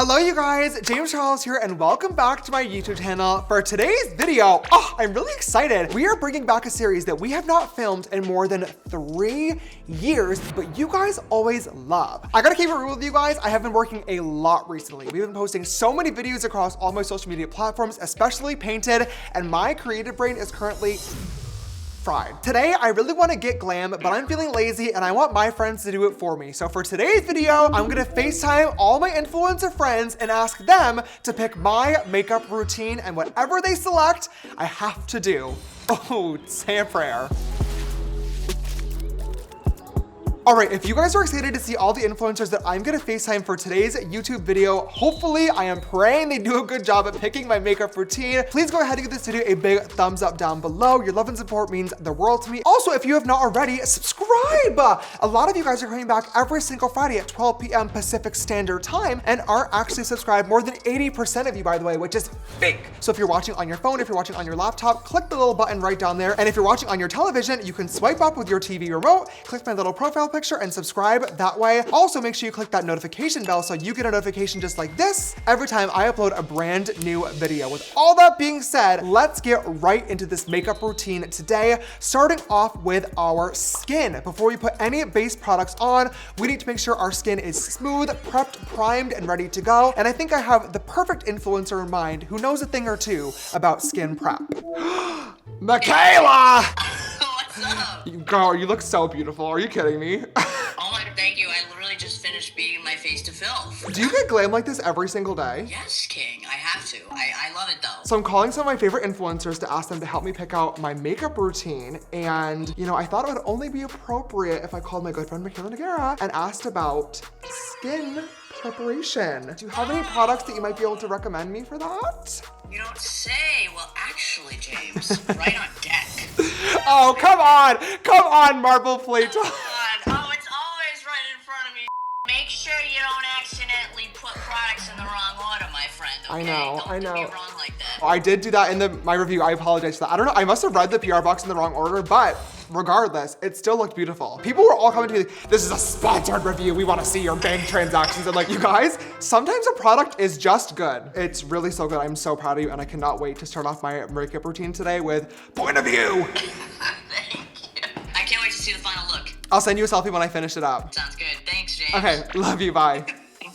Hello you guys, James Charles here and welcome back to my YouTube channel. For today's video, I'm really excited. We are bringing back a series that we have not filmed in more than 3 years, but you guys always love. I gotta keep it real with you guys, I have been working a lot recently. We've been posting so many videos across all my social media platforms, especially Painted, and my creative brain is currently fried. Today, I really want to get glam, but I'm feeling lazy and I want my friends to do it for me. So for today's video, I'm gonna FaceTime all my influencer friends and ask them to pick my makeup routine, and whatever they select, I have to do. Oh, say a prayer. All right, if you guys are excited to see all the influencers that I'm gonna FaceTime for today's YouTube video, hopefully I am praying they do a good job at picking my makeup routine. Please go ahead and give this video a big thumbs up down below. Your love and support means the world to me. Also, if you have not already, subscribe. A lot of you guys are coming back every single Friday at 12 p.m. Pacific Standard Time and are actually subscribed. More than 80% of you, by the way, which is fake. So if you're watching on your phone, if you're watching on your laptop, click the little button right down there. And if you're watching on your television, you can swipe up with your TV remote, click my little profile picture and subscribe that way. Also, make sure you click that notification bell so you get a notification just like this every time I upload a brand new video. With all that being said, let's get right into this makeup routine today, starting off with our skin. Before we put any base products on, we need to make sure our skin is smooth, prepped, primed, and ready to go. And I think I have the perfect influencer in mind who knows a thing or two about skin prep. Mikayla! What's up? Girl, you look so beautiful. Are you kidding me? Oh my, thank you. I literally just finished beating my face to filth. Do you get glam like this every single day? Yes, King. I have to. I love it though. So I'm calling some of my favorite influencers to ask them to help me pick out my makeup routine. And, you know, I thought it would only be appropriate if I called my good friend Mikayla Noguiera and asked about skin preparation. Do you have any products that you might be able to recommend me for that? You don't say. Well, actually, James, right on deck. Oh, come on, Marble Plate. Oh, God. Oh, it's always right in front of me. Make sure you don't accidentally put products in the wrong order, my friend. Okay? I know. Don't do me wrong like that. I did do that in my review. I apologize for that. I don't know. I must have read the PR box in the wrong order, but regardless, it still looked beautiful. People were all coming to me, this is a sponsored review. We want to see your bank transactions. And like, you guys, sometimes a product is just good. It's really so good. I'm so proud of you, and I cannot wait to start off my makeup routine today with point of view. Thank you. I can't wait to see the final look. I'll send you a selfie when I finish it up. Sounds good. Thanks, James. Okay, love you, bye.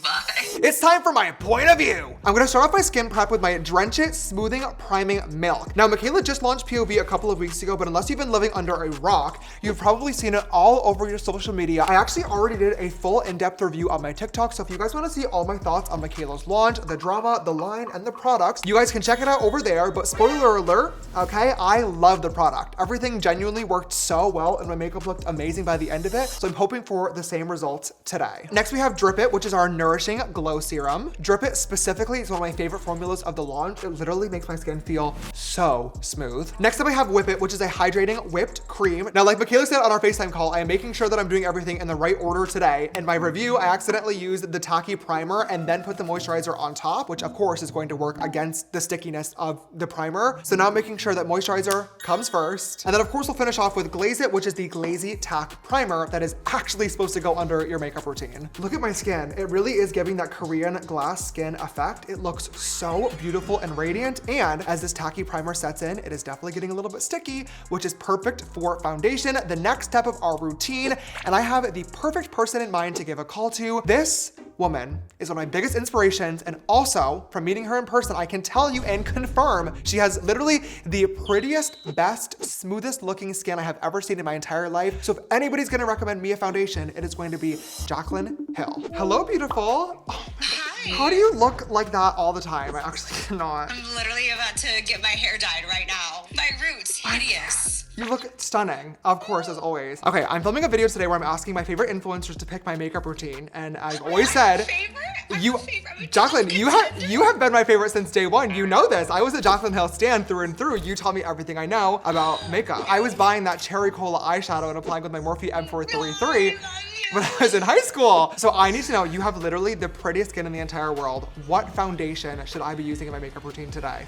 Bye. It's time for my point of view. I'm gonna start off my skin prep with my Drench It Smoothing Priming Milk. Now, Mikayla just launched POV a couple of weeks ago, but unless you've been living under a rock, you've probably seen it all over your social media. I actually already did a full in-depth review on my TikTok, so if you guys wanna see all my thoughts on Mikayla's launch, the drama, the line, and the products, you guys can check it out over there, but spoiler alert, okay, I love the product. Everything genuinely worked so well, and my makeup looked amazing by the end of it, so I'm hoping for the same results today. Next, we have Drip It, which is our nourishing glow serum. Drip It specifically is one of my favorite formulas of the launch. It literally makes my skin feel so smooth. Next up, I have Whip It, which is a hydrating whipped cream. Now, like Mikayla said on our FaceTime call, I am making sure that I'm doing everything in the right order today. In my review, I accidentally used the tacky primer and then put the moisturizer on top, which of course is going to work against the stickiness of the primer. So now I'm making sure that moisturizer comes first. And then of course we'll finish off with Glaze It, which is the Glazy Tack Primer that is actually supposed to go under your makeup routine. Look at my skin. It really is giving that Korean glass skin effect. It looks so beautiful and radiant, and as this tacky primer sets in, it is definitely getting a little bit sticky, which is perfect for foundation, the next step of our routine. And I have the perfect person in mind to give a call to. This woman is one of my biggest inspirations, and also from meeting her in person, I can tell you and confirm she has literally the prettiest, best, smoothest looking skin I have ever seen in my entire life. So if anybody's gonna recommend me a foundation, it is going to be Jaclyn Hill. Hello, beautiful. Oh, Hi. how do you look like that all the time? I actually cannot. I'm literally about to get my hair dyed right now. My roots, hideous. You look stunning, of course, as always. Okay, I'm filming a video today where I'm asking my favorite influencers to pick my makeup routine, and I've always said, Jaclyn, you have been my favorite since day one. You know this. I was a Jaclyn Hill stan through and through. You taught me everything I know about makeup. I was buying that cherry cola eyeshadow and applying with my Morphe M433 when I was in high school. So I need to know, you have literally the prettiest skin in the entire world. What foundation should I be using in my makeup routine today?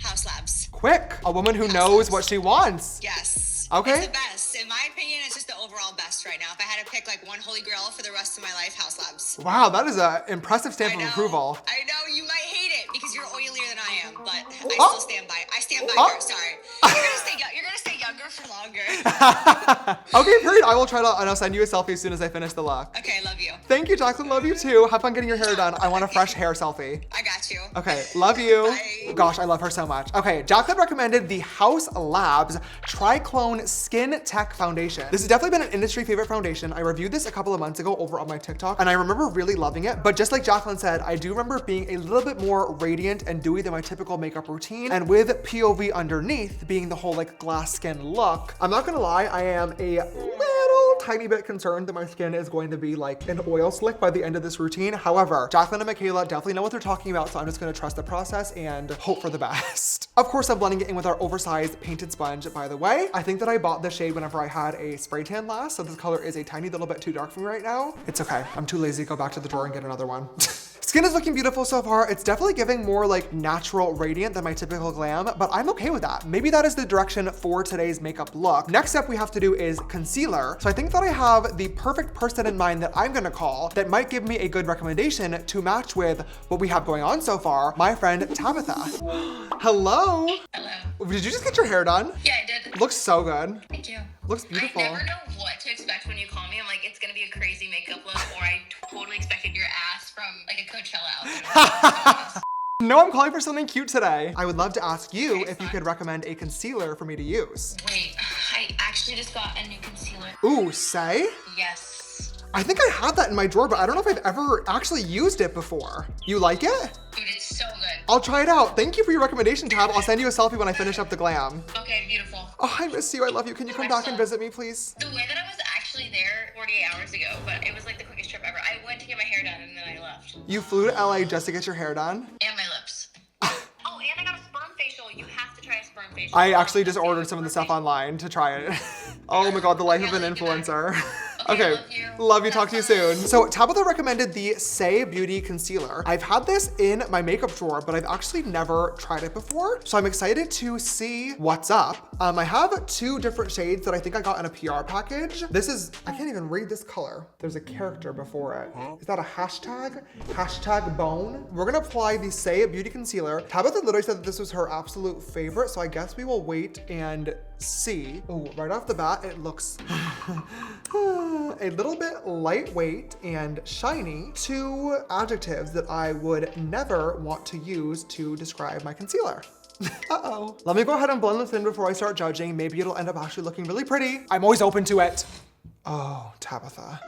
House Labs. Quick, a woman who knows what she wants. Yes. Okay. It's the best. In my opinion, it's just the overall best right now. If I had to pick like one holy grail for the rest of my life, House Labs. Wow, that is an impressive stamp of approval. I know, you might hate it because you're oilier than I am, but I Oh. still stand by. I stand by Oh. her, sorry. You're gonna stay younger for longer. Okay, period. I will try to, and I'll send you a selfie as soon as I finish the look. Okay, love you. Thank you, Jaclyn. Love you too. Have fun getting your hair done. I want a fresh hair selfie. I got you. Okay, love you. Bye. Gosh, I love her so much. Okay, Jaclyn recommended the House Labs Triclone Skin Tech Foundation. This has definitely been an industry favorite foundation. I reviewed this a couple of months ago over on my TikTok, and I remember really loving it. But just like Jaclyn said, I do remember it being a little bit more radiant and dewy than my typical makeup routine. And with POV underneath being the whole like glass skin look, I'm not gonna lie, I am a little tiny bit concerned that my skin is going to be like an oil slick by the end of this routine. However, Jaclyn and Mikayla definitely know what they're talking about, so I'm just gonna trust the process and hope for the best. Of course, I'm blending it in with our oversized painted sponge, by the way. I think that I bought this shade whenever I had a spray tan last, so this color is a tiny little bit too dark for me right now. It's okay, I'm too lazy to go back to the drawer and get another one. Skin is looking beautiful so far. It's definitely giving more like natural radiant than my typical glam, but I'm okay with that. Maybe that is the direction for today's makeup look. Next step we have to do is concealer. So I think that I have the perfect person in mind that I'm gonna call that might give me a good recommendation to match with what we have going on so far, my friend Tabitha. Hello. Hello. Did you just get your hair done? Yeah, I did. Looks so good. Thank you. Looks beautiful. I never know what to expect when you call me. I'm like, it's gonna be a crazy makeup look, or I totally expected your ass from like a Coachella outfit. No, I'm calling for something cute today. I would love to ask you if you could recommend a concealer for me to use. Wait, I actually just got a new concealer. Ooh, say? Yes. I think I had that in my drawer, but I don't know if I've ever actually used it before. You like it? Dude, it's so good. I'll try it out. Thank you for your recommendation, Tab. I'll send you a selfie when I finish up the glam. Okay, beautiful. Oh, I miss you. I love you. Can you come back and visit me, please? The way that I was actually there 48 hours ago, but it was like the quickest trip ever. I went to get my hair done and then I left. You flew to LA just to get your hair done? And my lips. Oh, and I got a sperm facial. You have to try a sperm facial. I actually just ordered some of the stuff online to try it. Oh my God, the life of an influencer. Okay, love you, talk to you soon. So Tabitha recommended the Say Beauty Concealer. I've had this in my makeup drawer, but I've actually never tried it before. So I'm excited to see what's up. I have two different shades that I think I got in a PR package. This is, I can't even read this color. There's a character before it. Is that a hashtag? Hashtag bone. We're gonna apply the Say Beauty Concealer. Tabitha literally said that this was her absolute favorite, so I guess we will wait and see. Oh, right off the bat, it looks a little bit lightweight and shiny. Two adjectives that I would never want to use to describe my concealer. Uh-oh. Let me go ahead and blend this in before I start judging. Maybe it'll end up actually looking really pretty. I'm always open to it. Oh, Tabitha.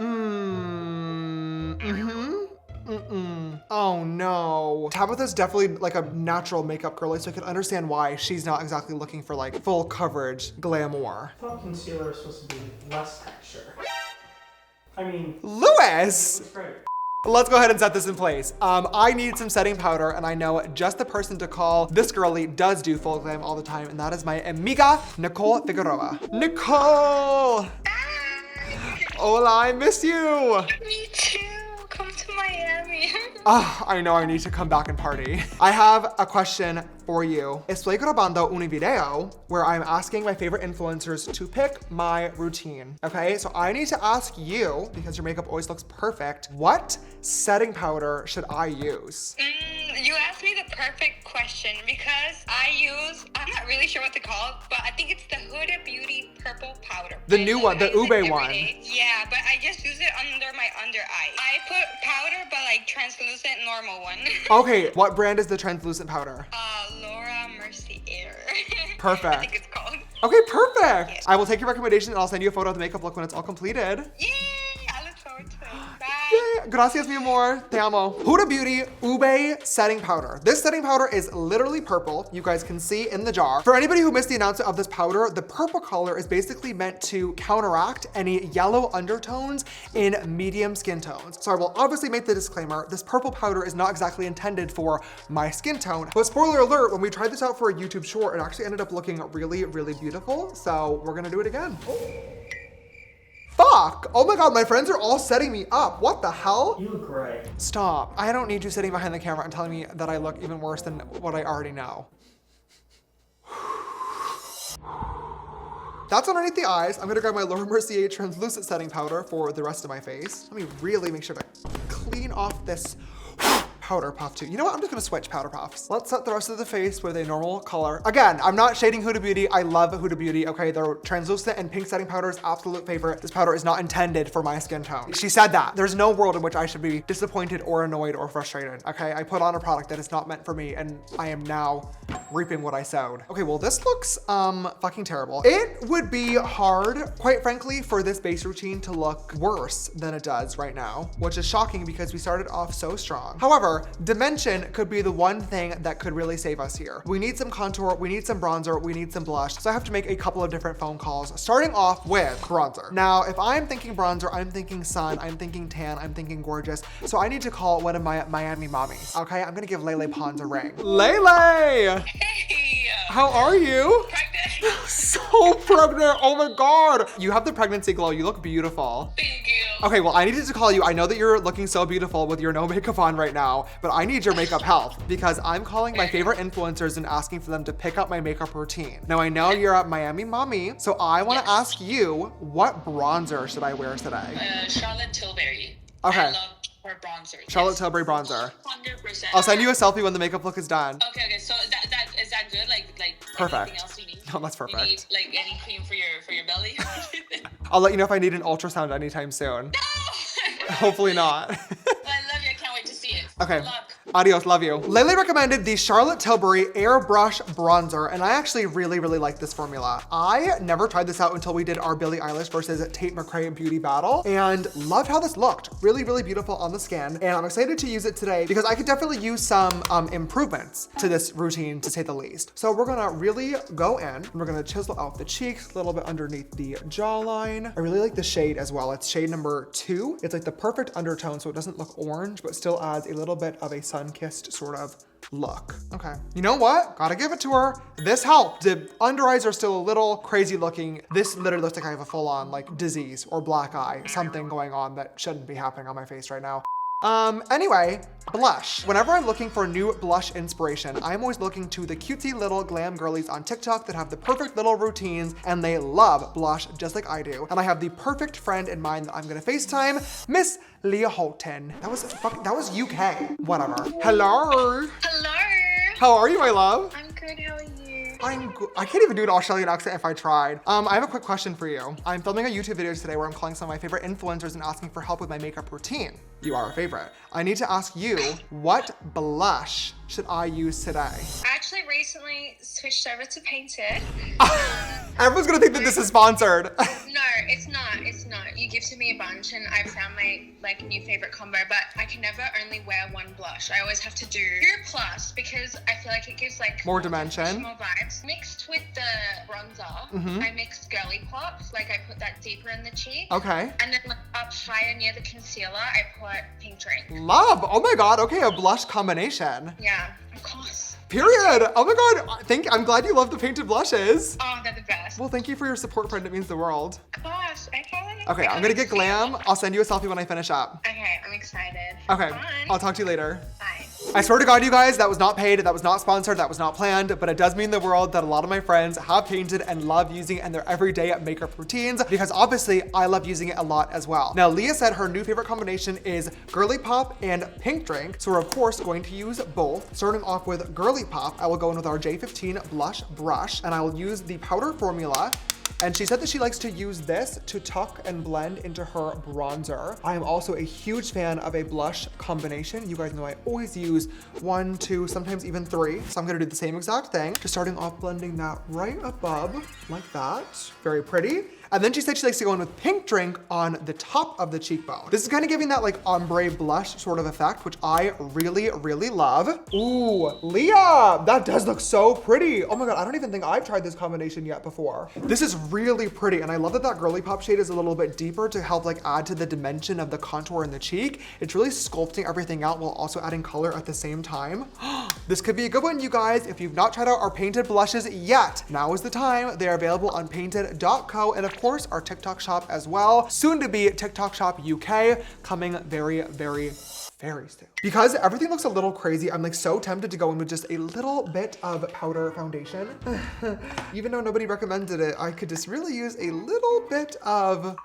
Oh no. Tabitha's definitely like a natural makeup girly, so I can understand why she's not exactly looking for like full coverage glamour. I thought concealer is supposed to be less texture. I mean, Lewis! it's great. Let's go ahead and set this in place. I need some setting powder, and I know just the person to call. This girly does do full glam all the time, and that is my amiga, Nikki Figueroa. Nicole! Hola, I miss you! Me too. Come to Miami. Oh, I know I need to come back and party. I have a question for you. Estoy grabando un video where I'm asking my favorite influencers to pick my routine, okay? So I need to ask you, because your makeup always looks perfect, what setting powder should I use? You asked me the perfect question because I'm not really sure what to call it, but I think it's the Huda Beauty Purple Powder. The new one, the I use it Ube every one. day. Yeah, but I just use it under my under eye. I put powder, but like translucent normal one. Okay, what brand is the translucent powder? Laura Mercier. Perfect. I think it's called. Okay, perfect. I will take your recommendation and I'll send you a photo of the makeup look when it's all completed. Yay! I look forward to it. Bye. Yay. Gracias, mi amor. Te amo. Huda Beauty Ube Setting Powder. This setting powder is literally purple. You guys can see in the jar. For anybody who missed the announcement of this powder, the purple color is basically meant to counteract any yellow undertones in medium skin tones. So I will obviously make the disclaimer, this purple powder is not exactly intended for my skin tone. But spoiler alert, when we tried this out for a YouTube short, it actually ended up looking really, really beautiful. So we're gonna do it again. Fuck! Oh my God, my friends are all setting me up. What the hell? You look great. Stop. I don't need you sitting behind the camera and telling me that I look even worse than what I already know. that's underneath the eyes. I'm gonna grab my Laura Mercier translucent setting powder for the rest of my face. Let me really make sure to clean off this powder puff too. You know what? I'm just gonna switch powder puffs. Let's set the rest of the face with a normal color. Again, I'm not shading Huda Beauty. I love Huda Beauty. Okay, their translucent and pink setting powder is absolute favorite. This powder is not intended for my skin tone. She said that. There's no world in which I should be disappointed or annoyed or frustrated. Okay, I put on a product that is not meant for me, and I am now reaping what I sowed. Okay, well this looks fucking terrible. It would be hard, quite frankly, for this base routine to look worse than it does right now, which is shocking because we started off so strong. However, dimension could be the one thing that could really save us here. We need some contour, we need some bronzer, we need some blush. So I have to make a couple of different phone calls, starting off with bronzer. Now, if I'm thinking bronzer, I'm thinking sun, I'm thinking tan, I'm thinking gorgeous. So I need to call one of my Miami mommies. Okay, I'm gonna give Lele Pons a ring. Lele! Hey! How are you? Pregnant? So pregnant, oh my God. You have the pregnancy glow, you look beautiful. Thank you. Okay, well, I needed to call you. I know that you're looking so beautiful with your no makeup on right now, but I need your makeup help because I'm calling my favorite influencers and asking for them to pick up my makeup routine. Now, I know you're at Miami Mommy, so I want to ask you, what bronzer should I wear today? Charlotte Tilbury. Okay. I love her bronzer. Charlotte Tilbury bronzer. 100%. I'll send you a selfie when the makeup look is done. Okay, so that is that good? Like Perfect. anything else you need? No, that's perfect. You need like any cream for your belly? I'll let you know if I need an ultrasound anytime soon. No! Hopefully not. I love you. I can't wait to see it. Okay. Good luck. Adios, love you. Lele recommended the Charlotte Tilbury Airbrush Bronzer, and I actually really like this formula. I never tried this out until we did our Billie Eilish versus Tate McRae beauty battle, and loved how this looked. Really beautiful on the skin, and I'm excited to use it today because I could definitely use some improvements to this routine, to say the least. So we're gonna really go in, and we're gonna chisel out the cheeks, a little bit underneath the jawline. I really like the shade as well. It's shade number 2. It's like the perfect undertone, so it doesn't look orange, but still adds a little bit of a sun-kissed sort of look. Okay, you know what? Gotta give it to her. This helped. The under eyes are still a little crazy looking. This literally looks like I have a full on like disease or black eye, something going on that shouldn't be happening on my face right now. Anyway, blush. Whenever I'm looking for new blush inspiration, I'm always looking to the cutesy little glam girlies on TikTok that have the perfect little routines and they love blush just like I do. And I have the perfect friend in mind that I'm gonna FaceTime, Miss Leah Halton. That was UK. Whatever. Hello. Hello. How are you, my love? I'm good. How are you? I'm good. I can't even do an Australian accent if I tried. I have a quick question for you. I'm filming a YouTube video today where I'm calling some of my favorite influencers and asking for help with my makeup routine. You are a favorite. I need to ask you, what blush should I use today? I actually recently switched over to Painted. Everyone's gonna think that this is sponsored. No, it's not. It's not. You gifted me a bunch, and I found my new favorite combo. But I can never only wear one blush. I always have to do 2 plus because I feel like it gives more dimension, more vibes. Mixed with the bronzer, I mixed Girly Pop. Like I put that deeper in the cheek. Okay. And then up higher near the concealer, I put Pink Drink. Love. Oh my God. Okay, a blush combination. Yeah, of course. Period. Oh my God. I'm glad you love the painted blushes. Oh, they're the best. Well, thank you for your support, friend. It means the world. Of course. Okay. Okay, I'm gonna get glam. I'll send you a selfie when I finish up. Okay, I'm excited. Okay, Fun. I'll talk to you later. Bye. I swear to God, you guys, that was not paid, that was not sponsored, that was not planned, but it does mean the world that a lot of my friends have painted and love using it in their everyday makeup routines because obviously I love using it a lot as well. Now, Leah said her new favorite combination is Girly Pop and Pink Drink, so we're of course going to use both. Starting off with Girly Pop, I will go in with our J15 blush brush and I will use the powder formula. And she said that she likes to use this to tuck and blend into her bronzer. I am also a huge fan of a blush combination. You guys know I always use 1, 2, sometimes even 3. So I'm gonna do the same exact thing. Just starting off blending that right above, like that. Very pretty. And then she said she likes to go in with Pink Drink on the top of the cheekbone. This is kind of giving that like ombre blush sort of effect, which I really love. Ooh, Leah, that does look so pretty. Oh my God, I don't even think I've tried this combination yet before. This is really pretty. And I love that that Girly Pop shade is a little bit deeper to help like add to the dimension of the contour in the cheek. It's really sculpting everything out while also adding color at the same time. This could be a good one, you guys. If you've not tried out our painted blushes yet, now is the time. They're available on painted.co and of course our TikTok shop as well. Soon to be TikTok shop UK, coming very very soon. Because everything looks a little crazy, I'm like so tempted to go in with just a little bit of powder foundation. Even though nobody recommended it, I could just really use a little bit of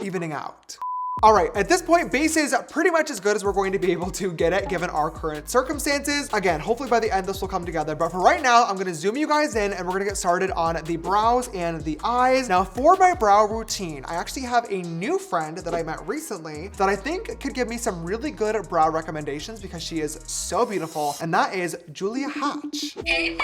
evening out. All right, at this point, base is pretty much as good as we're going to be able to get it given our current circumstances. Again, hopefully by the end this will come together, but for right now, I'm gonna zoom you guys in and we're gonna get started on the brows and the eyes. Now for my brow routine, I actually have a new friend that I met recently that I think could give me some really good brow recommendations because she is so beautiful, and that is Julia Hatch. Hey, baby.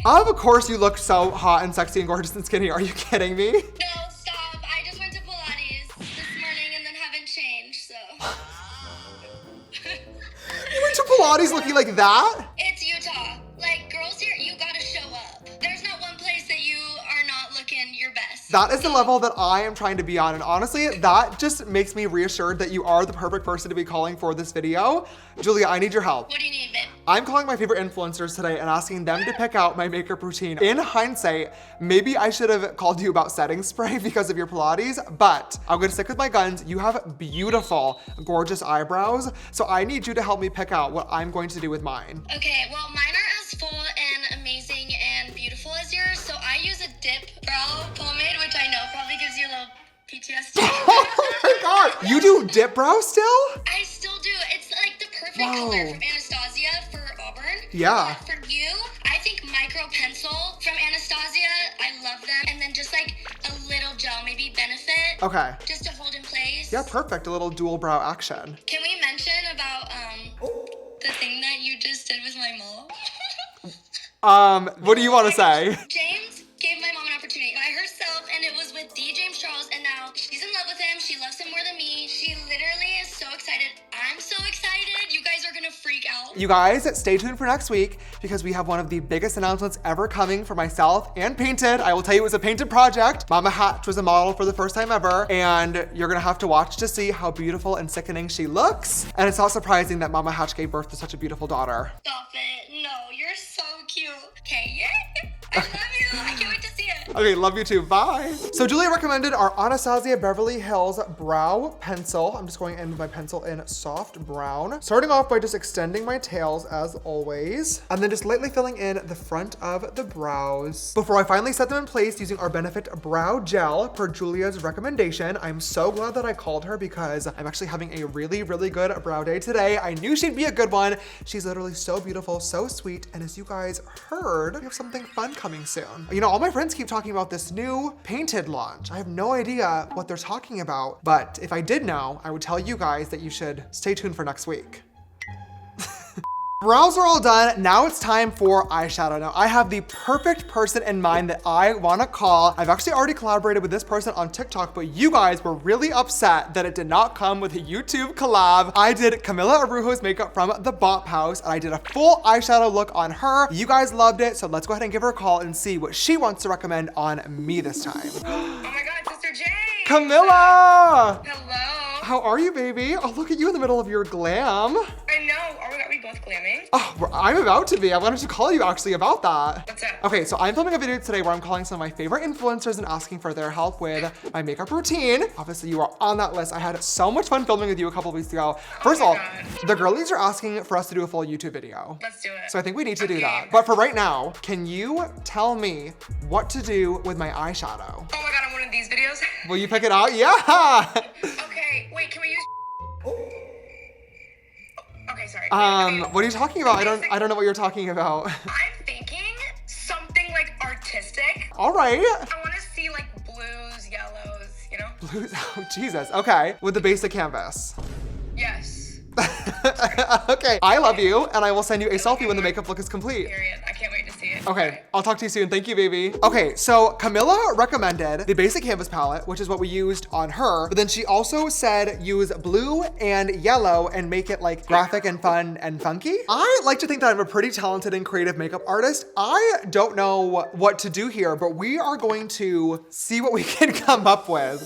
Of course you look so hot and sexy and gorgeous and skinny. Are you kidding me? No, stop. I just went to Pilates this morning and then haven't changed, so. You went to Pilates looking like that? It's Utah. Like, girls here, you gotta show up. There's not one place that you are not looking your best. That is the level that I am trying to be on. And honestly, that just makes me reassured that you are the perfect person to be calling for this video. Julia, I need your help. What do you need, babe? I'm calling my favorite influencers today and asking them to pick out my makeup routine. In hindsight, maybe I should have called you about setting spray because of your Pilates, but I'm gonna stick with my guns. You have beautiful, gorgeous eyebrows, so I need you to help me pick out what I'm going to do with mine. Okay, well, mine are as full and amazing and beautiful as yours, so I use a dip brow pomade, which I know probably gives you a little PTSD. Oh my God, you do dip brow still? I still do. It's like the perfect Whoa. color from Anastasia for Auburn. Yeah. But for you, I think micro pencil from Anastasia, I love them. And then just like a little gel, maybe Benefit. Okay. Just to hold in place. Yeah, perfect, a little dual brow action. Can we mention about the thing that you just did with my mom? What do you want to say? James gave my mom an opportunity by herself, and it was with D. James Charles, and now she's in love with him. She loves him more than me. She literally is so excited. I'm so excited. You guys are gonna freak out. You guys, stay tuned for next week because we have one of the biggest announcements ever coming for myself and Painted. I will tell you it was a Painted project. Mama Hatch was a model for the first time ever, and you're gonna have to watch to see how beautiful and sickening she looks. And it's not surprising that Mama Hatch gave birth to such a beautiful daughter. Stop it. No, you're so cute. Okay, yeah. I love you. I can't wait to see it. Okay, love you too, bye. So Julia recommended our Anastasia Beverly Hills Brow Pencil. I'm just going in with my pencil in soft brown. Starting off by just extending my tails as always, and then just lightly filling in the front of the brows. Before I finally set them in place using our Benefit Brow Gel per Julia's recommendation. I'm so glad that I called her because I'm actually having a really, really good brow day today. I knew she'd be a good one. She's literally so beautiful, so sweet, and as you guys heard, we have something fun coming soon. You know, all my friends keep talking about this new Painted launch. I have no idea what they're talking about, but if I did know, I would tell you guys that you should stay tuned for next week. Brows are all done. Now it's time for eyeshadow. Now I have the perfect person in mind that I wanna call. I've actually already collaborated with this person on TikTok, but you guys were really upset that it did not come with a YouTube collab. I did Camilla Araujo's makeup from the Bop House, and I did a full eyeshadow look on her. You guys loved it, so let's go ahead and give her a call and see what she wants to recommend on me this time. Oh my God, Sister J. Camilla! Hello. How are you, baby? Oh, look at you in the middle of your glam. I know. Are we both glamming? Oh, I'm about to be. I wanted to call you actually about that. What's up? Okay, so I'm filming a video today where I'm calling some of my favorite influencers and asking for their help with my makeup routine. Obviously, you are on that list. I had so much fun filming with you a couple of weeks ago. First of all, the girlies are asking for us to do a full YouTube video. Let's do it. So I think we need to do that. But for right now, can you tell me what to do with my eyeshadow? Oh my God, I'm one of these videos. Will you pick it out? Yeah! Okay, wait, can we use? Okay, sorry. What are you talking about? I don't know what you're talking about. I'm thinking something like artistic. All right. I want to see like blues, yellows, you know? Blues, oh Jesus, okay. With the basic canvas. Yes. Okay, I love you, and I will send you a selfie when the makeup look is complete. Period. I can't wait to see it. Okay, I'll talk to you soon. Thank you, baby. Okay, so Camilla recommended the basic canvas palette, which is what we used on her, but then she also said use blue and yellow and make it like graphic and fun and funky. I like to think that I'm a pretty talented and creative makeup artist. I don't know what to do here, but we are going to see what we can come up with.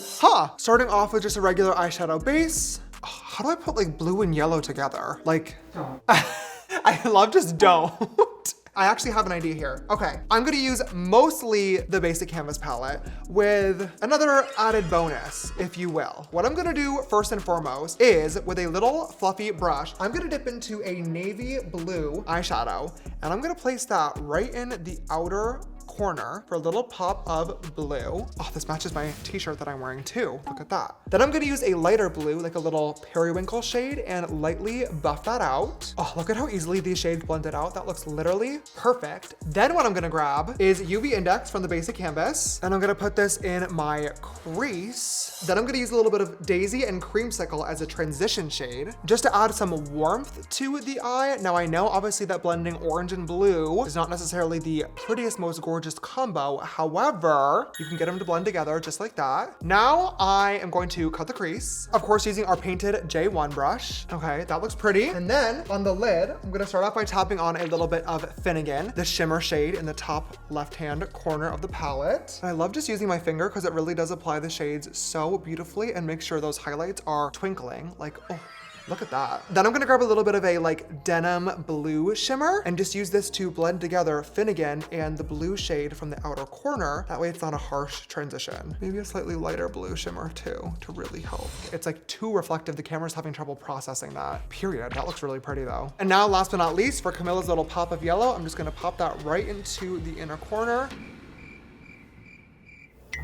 Starting off with just a regular eyeshadow base. Oh, how do I put like blue and yellow together? Like, Don't. I love just don't. I actually have an idea here. Okay, I'm gonna use mostly the basic canvas palette with another added bonus, if you will. What I'm gonna do first and foremost is with a little fluffy brush, I'm gonna dip into a navy blue eyeshadow and I'm gonna place that right in the outer corner for a little pop of blue. Oh, this matches my t-shirt that I'm wearing too. Look at that. Then I'm gonna use a lighter blue, like a little periwinkle shade, and lightly buff that out. Oh, look at how easily these shades blended out. That looks literally perfect. Then what I'm gonna grab is UV Index from the basic canvas, and I'm gonna put this in my crease. Then I'm gonna use a little bit of Daisy and Creamsicle as a transition shade, just to add some warmth to the eye. Now I know obviously that blending orange and blue is not necessarily the prettiest, most gorgeous combo. However, you can get them to blend together just like that. Now I am going to cut the crease, of course, using our painted J1 brush. Okay, that looks pretty. And then on the lid, I'm gonna start off by tapping on a little bit of Finnegan, the shimmer shade in the top left-hand corner of the palette. And I love just using my finger because it really does apply the shades so beautifully and make sure those highlights are twinkling. Like, oh, look at that. Then I'm gonna grab a little bit of a like denim blue shimmer and just use this to blend together Finnegan and the blue shade from the outer corner. That way it's not a harsh transition. Maybe a slightly lighter blue shimmer too to really help. It's like too reflective. The camera's having trouble processing that. Period. That looks really pretty though. And now last but not least, for Camilla's little pop of yellow, I'm just gonna pop that right into the inner corner.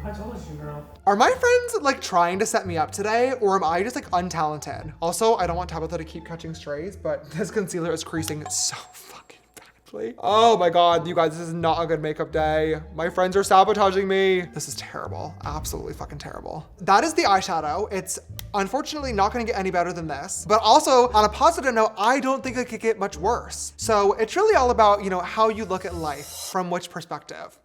I told you, girl. Are my friends like trying to set me up today, or am I just like untalented? Also, I don't want Tabitha to keep catching strays, but this concealer is creasing so fucking badly. Oh my God, you guys, this is not a good makeup day. My friends are sabotaging me. This is terrible, absolutely fucking terrible. That is the eyeshadow. It's unfortunately not gonna get any better than this, but also on a positive note, I don't think it could get much worse. So it's really all about, you know, how you look at life from which perspective.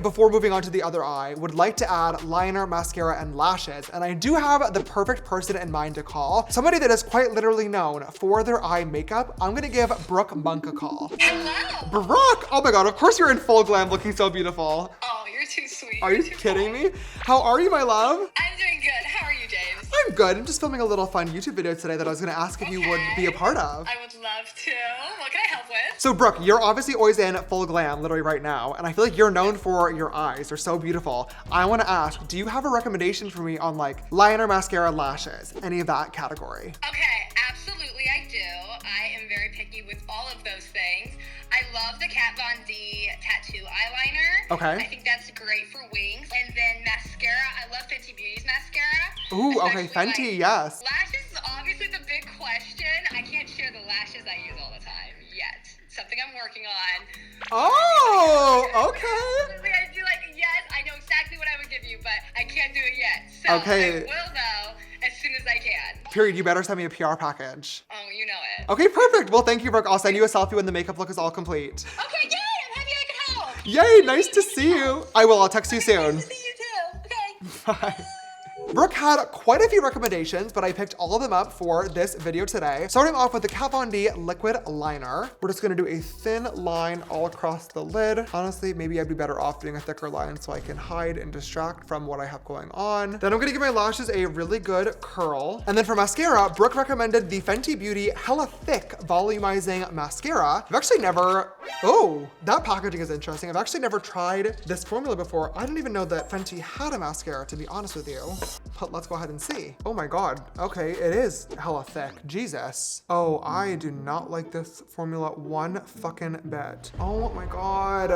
Before moving on to the other eye, would like to add liner, mascara, and lashes. And I do have the perfect person in mind to call. Somebody that is quite literally known for their eye makeup. I'm gonna give Brooke Monk a call. Hello. Brooke, oh my God, of course you're in full glam looking so beautiful. Oh, you're too sweet. Are you kidding me? How are you, my love? I'm doing good. How are you, James? I'm good. I'm just filming a little fun YouTube video today that I was gonna ask if you would be a part of. I would love to. What can I help with? So Brooke, you're obviously always in full glam, literally right now, and I feel like you're known for your eyes. They're so beautiful. I wanna ask, do you have a recommendation for me on like liner, mascara, lashes, any of that category? Okay, absolutely I do. I am very picky with all of those things. I love the Kat Von D tattoo eyeliner. Okay. I think that's great for wings. And then mascara, I love Fenty Beauty's mascara. Ooh, okay, Especially, Fenty, like, yes. Lashes is obviously the big question. I can't share the lashes I use all the time yet. Something I'm working on. Oh, okay. Honestly, I'd be like, yes, I know exactly what I would give you, but I can't do it yet. So Okay. I will though, as soon as I can. Period, you better send me a PR package. Oh, you know it. Okay, perfect. Well, thank you, Brooke. I'll send you a selfie when the makeup look is all complete. Okay, yay, I'm happy I could help. Yay, nice to see you. I will, I'll text you soon. Nice to see you too. Okay. Bye. Brooke had quite a few recommendations, but I picked all of them up for this video today. Starting off with the Kat Von D liquid liner. We're just gonna do a thin line all across the lid. Honestly, maybe I'd be better off doing a thicker line so I can hide and distract from what I have going on. Then I'm gonna give my lashes a really good curl. And then for mascara, Brooke recommended the Fenty Beauty Hella Thick Volumizing Mascara. I've actually never, oh, that packaging is interesting. I've actually never tried this formula before. I didn't even know that Fenty had a mascara, to be honest with you. But let's go ahead and see. Oh my God. Okay, it is hella thick. Jesus. Oh, I do not like this formula one fucking bit. Oh my God.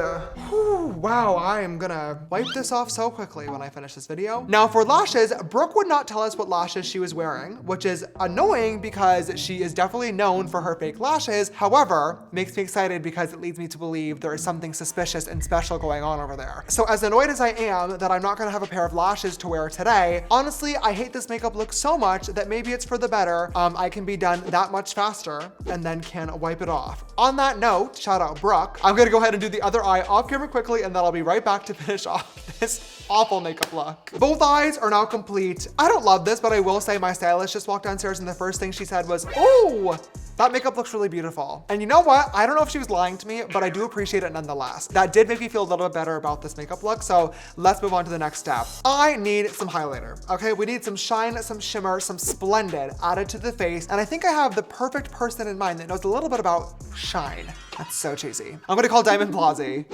Whew, wow, I am gonna wipe this off so quickly when I finish this video. Now for lashes, Brooke would not tell us what lashes she was wearing, which is annoying because she is definitely known for her fake lashes. However, makes me excited because it leads me to believe there is something suspicious and special going on over there. So as annoyed as I am that I'm not gonna have a pair of lashes to wear today, honestly, I hate this makeup look so much that maybe it's for the better. I can be done that much faster and then can wipe it off. On that note, shout out Brooke. I'm gonna go ahead and do the other eye off camera quickly and then I'll be right back to finish off this awful makeup look. Both eyes are now complete. I don't love this, but I will say my stylist just walked downstairs and the first thing she said was, "Oh, that makeup looks really beautiful." And you know what? I don't know if she was lying to me, but I do appreciate it nonetheless. That did make me feel a little bit better about this makeup look, so let's move on to the next step. I need some highlighter, okay? We need some shine, some shimmer, some splendid added to the face, and I think I have the perfect person in mind that knows a little bit about shine. That's so cheesy. I'm gonna call Diamond Plazi.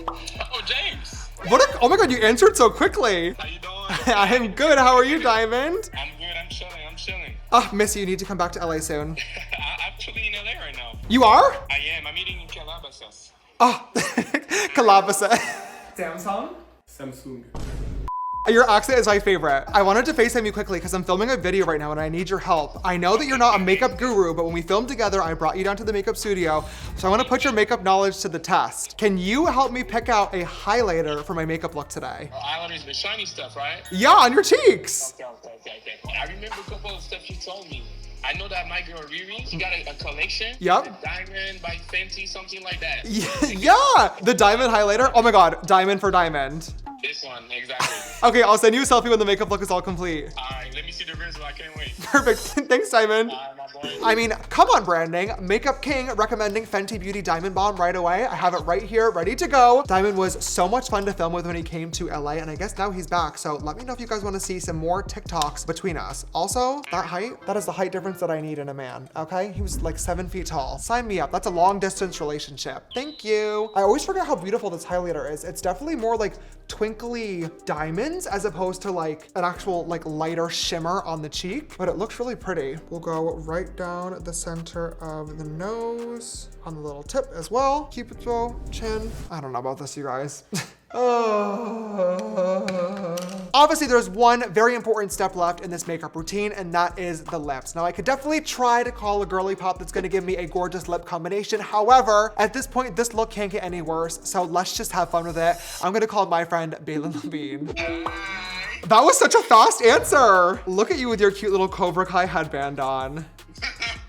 Oh, James. Oh my God, you answered so quickly. How you doing? I'm good, how are you, Diamond? I'm good, I'm chilling. Oh, Missy, you need to come back to LA soon. I'm actually in LA right now. You are? I am. I'm eating in Calabasas. Oh, Calabasas. Samsung. Your accent is my favorite. I wanted to FaceTime you quickly because I'm filming a video right now and I need your help. I know that you're not a makeup guru, but when we filmed together, I brought you down to the makeup studio. So I want to put your makeup knowledge to the test. Can you help me pick out a highlighter for my makeup look today? Eyeliner is the shiny stuff, right? Yeah, on your cheeks. Okay. I remember a couple of stuff you told me. I know that my girl Riri, she got a collection. Yep. The Diamond by Fenty, something like that. Yeah, the diamond highlighter. Oh my God, diamond for diamond. This one, exactly. Okay, I'll send you a selfie when the makeup look is all complete. All right, let me see the result. I can't wait. Perfect, thanks, Diamond. All right, my boy. I mean, come on, branding. Makeup King recommending Fenty Beauty Diamond Bomb right away. I have it right here, ready to go. Diamond was so much fun to film with when he came to LA, and I guess now he's back. So let me know if you guys want to see some more TikToks between us. Also, that height, that is the height difference that I need in a man, okay? He was like 7 feet tall. Sign me up. That's a long distance relationship. Thank you. I always forget how beautiful this highlighter is. It's definitely more like twinkly diamonds as opposed to like an actual like lighter shimmer on the cheek, but it looks really pretty. We'll go right down the center of the nose, on the little tip as well. Cupid's bow, chin. I don't know about this, you guys. Obviously, there's one very important step left in this makeup routine, and that is the lips. Now, I could definitely try to call a girly pop that's gonna give me a gorgeous lip combination. However, at this point, this look can't get any worse, so let's just have fun with it. I'm gonna call my friend Jaclyn Levine. That was such a fast answer. Look at you with your cute little Cobra Kai headband on.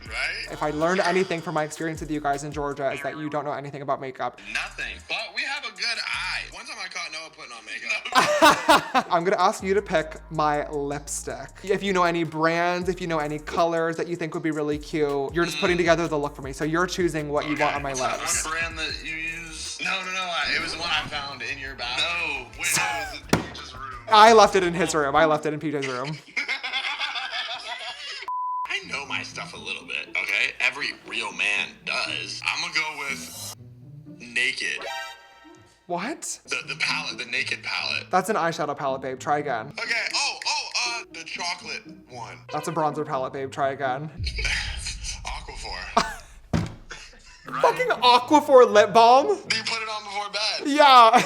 Right? If I learned anything from my experience with you guys in Georgia, is that you don't know anything about makeup. Nothing. But we have a good eye. One time I caught Noah putting on makeup. I'm gonna ask you to pick my lipstick. If you know any brands, if you know any colors that you think would be really cute, you're just putting together the look for me. So you're choosing what you want on my lips. What brand that you use? No. It was the one I found in your bathroom. No. Wait, no, it was in Peach's room. I left it in his room. I left it in PJ's room. I know my stuff a little bit, okay? Every real man does. I'm gonna go with Naked. What? The palette, the Naked palette. That's an eyeshadow palette, babe. Try again. Okay, the chocolate one. That's a bronzer palette, babe. Try again. Aquaphor. Fucking Aquaphor lip balm? Do you put it on before bed? Yeah.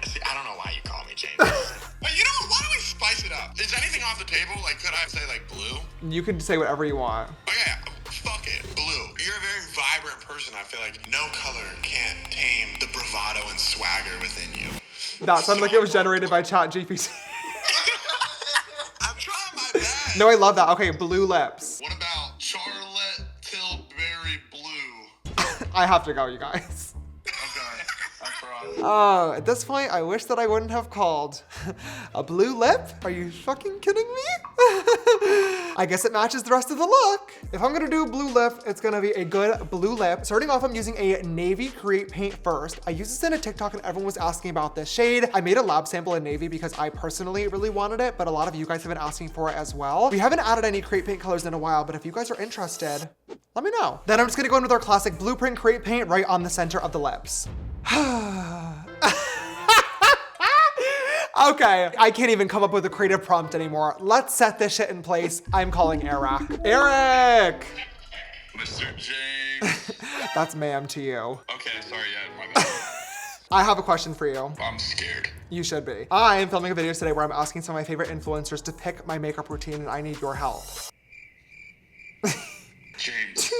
See, I don't know why you call me James. But you know what? Why don't we spice it up? Is anything off the table? Like, could I say like blue? You can say whatever you want. Okay, fuck it, blue. You're a very vibrant person. I feel like no color can't tame the bravado and swagger within you. That sounded like it was generated by ChatGPT. I'm trying my best. No, I love that. Okay, blue lips. What about Charlotte Tilbury Blue? I have to go, you guys. Okay, I promise. Oh, at this point, I wish that I wouldn't have called. A blue lip? Are you fucking kidding me? I guess it matches the rest of the look. If I'm gonna do a blue lip, it's gonna be a good blue lip. Starting off, I'm using a navy create paint first. I used this in a TikTok and everyone was asking about this shade. I made a lab sample in navy because I personally really wanted it, but a lot of you guys have been asking for it as well. We haven't added any create paint colors in a while, but if you guys are interested, let me know. Then I'm just gonna go in with our classic blueprint create paint right on the center of the lips. Okay, I can't even come up with a creative prompt anymore. Let's set this shit in place. I'm calling Eric. Eric! Mr. James. That's ma'am to you. Okay, sorry, yeah, my bad. I have a question for you. I'm scared. You should be. I am filming a video today where I'm asking some of my favorite influencers to pick my makeup routine and I need your help. James.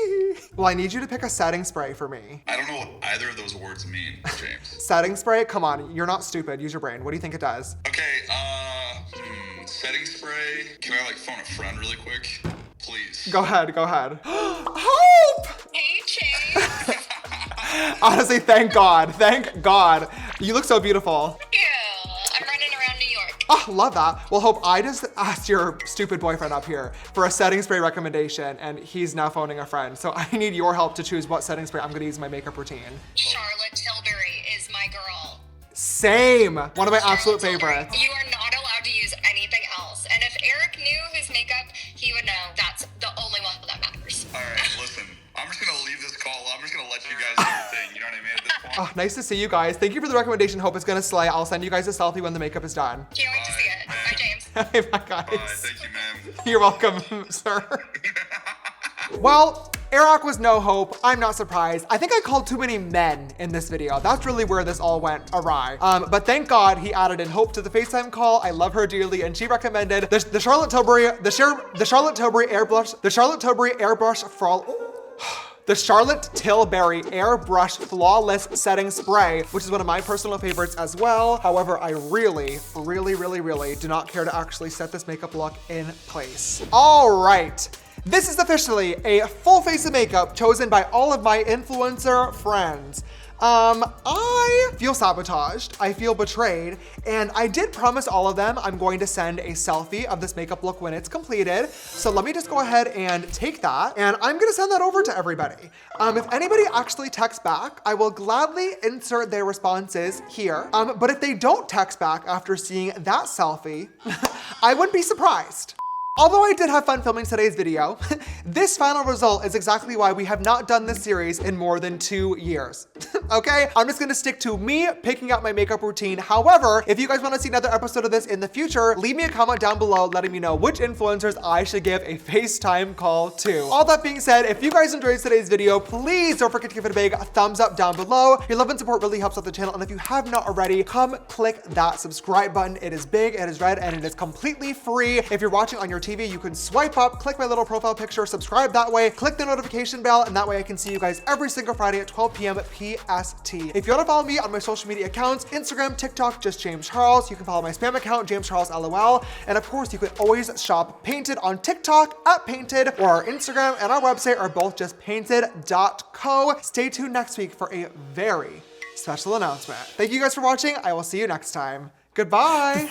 Well, I need you to pick a setting spray for me. I don't know what either of those words mean, James. Setting spray? Come on, you're not stupid. Use your brain. What do you think it does? Okay, setting spray. Can I like phone a friend really quick? Please. Go ahead, go ahead. Hope! Hey, Chase. Honestly, thank God. Thank God. You look so beautiful. Thank you. I'm Oh, love that. Well, Hope, I just asked your stupid boyfriend up here for a setting spray recommendation, and he's now phoning a friend. So I need your help to choose what setting spray I'm gonna use in my makeup routine. Charlotte Tilbury is my girl. Same. One of my absolute favorites. You are not allowed to use anything else. And if Eric knew his makeup, he would know that's the only one that matters. All right, listen. I'm just gonna leave this call. I'm just gonna let you guys do your thing. You know what I mean? At this point. Oh, nice to see you guys. Thank you for the recommendation. Hope it's gonna slay. I'll send you guys a selfie when the makeup is done. Can't wait to see it. Bye, James. Hey, bye guys. Bye. Thank you, man. You're welcome, sir. Well, Eric was no hope. I'm not surprised. I think I called too many men in this video. That's really where this all went awry. But thank God he added in Hope to the FaceTime call. I love her dearly, and she recommended the Charlotte Tilbury Airbrush Flawless Setting Spray, which is one of my personal favorites as well. However, I really do not care to actually set this makeup look in place. All right. This is officially a full face of makeup chosen by all of my influencer friends. I feel sabotaged, I feel betrayed, and I did promise all of them I'm going to send a selfie of this makeup look when it's completed. So let me just go ahead and take that, and I'm gonna send that over to everybody. If anybody actually texts back, I will gladly insert their responses here. But if they don't text back after seeing that selfie, I wouldn't be surprised. Although I did have fun filming today's video, this final result is exactly why we have not done this series in more than 2 years. Okay? I'm just gonna stick to me picking out my makeup routine. However, if you guys wanna see another episode of this in the future, leave me a comment down below letting me know which influencers I should give a FaceTime call to. All that being said, if you guys enjoyed today's video, please don't forget to give it a big thumbs up down below. Your love and support really helps out the channel, and if you have not already, come click that subscribe button. It is big, it is red, and it is completely free. If you're watching on your TV, you can swipe up, click my little profile picture, subscribe that way, click the notification bell, and that way I can see you guys every single Friday at 12 p.m. PST. If you want to follow me on my social media accounts, Instagram, TikTok, just James Charles. You can follow my spam account, James Charles LOL. And of course, you can always shop Painted on TikTok at Painted, or our Instagram and our website are both just painted.co. Stay tuned next week for a very special announcement. Thank you guys for watching. I will see you next time. Goodbye.